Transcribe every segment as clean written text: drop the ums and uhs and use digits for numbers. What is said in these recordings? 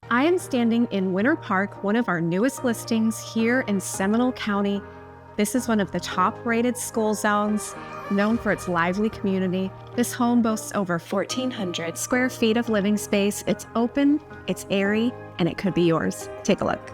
I am standing in Winter Park, one of our newest listings here in Seminole County. This is one of the top-rated school zones, known for its lively community. This home boasts over 1,400 square feet of living space. It's open, it's airy, and it could be yours. Take a look.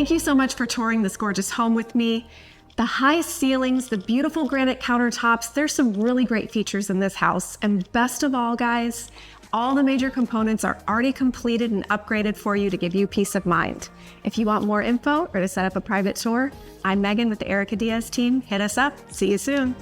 Thank you so much for touring this gorgeous home with me. The high ceilings, the beautiful granite countertops, there's some really great features in this house. And best of all, guys, all the major components are already completed and upgraded for you to give you peace of mind. If you want more info or to set up a private tour, I'm Megan with the Erica Diaz team. Hit us up. See you soon.